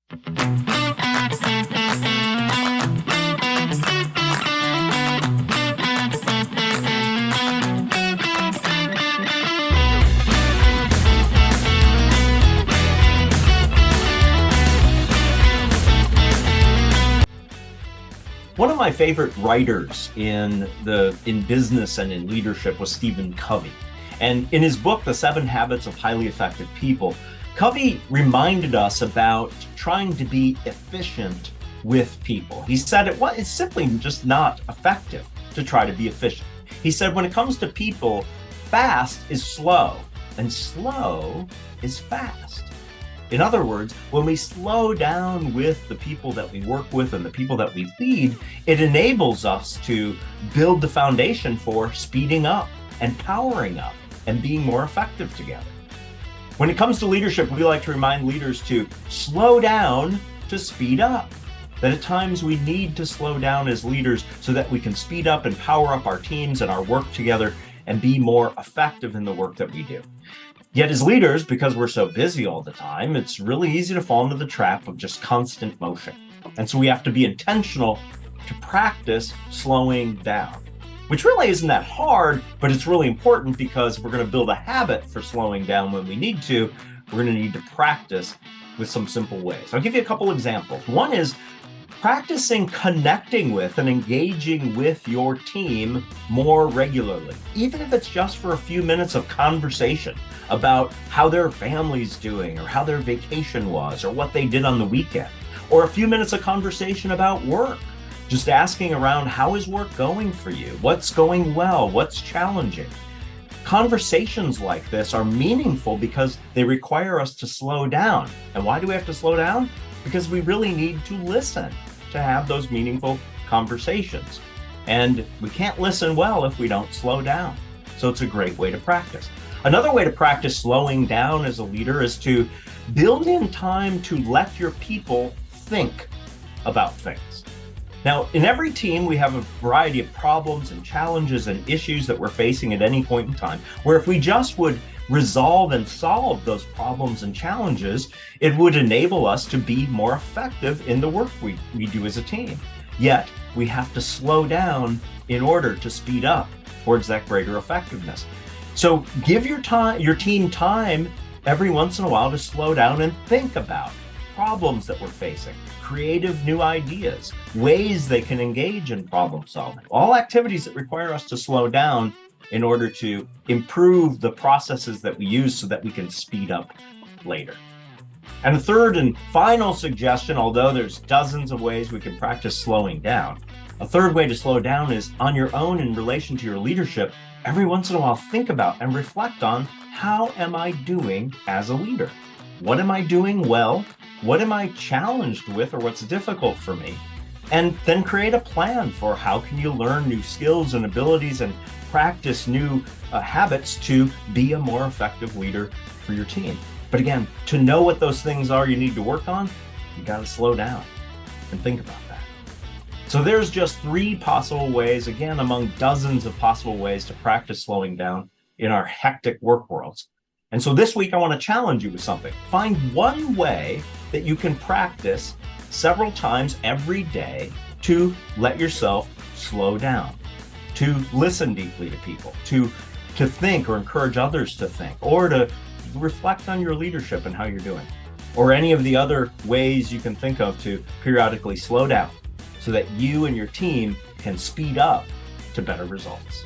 One of my favorite writers in business and in leadership was Stephen Covey. And in his book, The 7 Habits of Highly Effective People, Covey reminded us about trying to be efficient with people. He said it's simply just not effective to try to be efficient. He said when it comes to people, fast is slow and slow is fast. In other words, when we slow down with the people that we work with and the people that we lead, it enables us to build the foundation for speeding up and powering up and being more effective together. When it comes to leadership, we like to remind leaders to slow down to speed up. That at times we need to slow down as leaders so that we can speed up and power up our teams and our work together and be more effective in the work that we do. Yet as leaders, because we're so busy all the time, it's really easy to fall into the trap of just constant motion. And so we have to be intentional to practice slowing down, which really isn't that hard, but it's really important because if we're going to build a habit for slowing down when we need to, we're going to need to practice with some simple ways. I'll give you a couple examples. One is practicing connecting with and engaging with your team more regularly, even if it's just for a few minutes of conversation about how their family's doing or how their vacation was or what they did on the weekend, or a few minutes of conversation about work, just asking around how is work going for you, what's going well, what's challenging. Conversations like this are meaningful because they require us to slow down. And why do we have to slow down? Because we really need to listen to have those meaningful conversations. And we can't listen well if we don't slow down. So it's a great way to practice. Another way to practice slowing down as a leader is to build in time to let your people think about things. Now, in every team, we have a variety of problems and challenges and issues that we're facing at any point in time, where if we just would resolve and solve those problems and challenges, it would enable us to be more effective in the work we do as a team. Yet, we have to slow down in order to speed up towards that greater effectiveness. So give your team time every once in a while to slow down and think about problems that we're facing, creative new ideas, ways they can engage in problem solving, all activities that require us to slow down in order to improve the processes that we use so that we can speed up later. And the third and final suggestion, although there's dozens of ways we can practice slowing down, a third way to slow down is on your own in relation to your leadership. Every once in a while, think about and reflect on how am I doing as a leader? What am I doing well? What am I challenged with or what's difficult for me? And then create a plan for how can you learn new skills and abilities and practice new habits to be a more effective leader for your team. But again, to know what those things are you need to work on, you got to slow down and think about that. So there's just 3 possible ways, again, among dozens of possible ways to practice slowing down in our hectic work worlds. And so this week, I want to challenge you with something. Find one way that you can practice several times every day to let yourself slow down, to listen deeply to people, to think or encourage others to think, or to reflect on your leadership and how you're doing, or any of the other ways you can think of to periodically slow down so that you and your team can speed up to better results.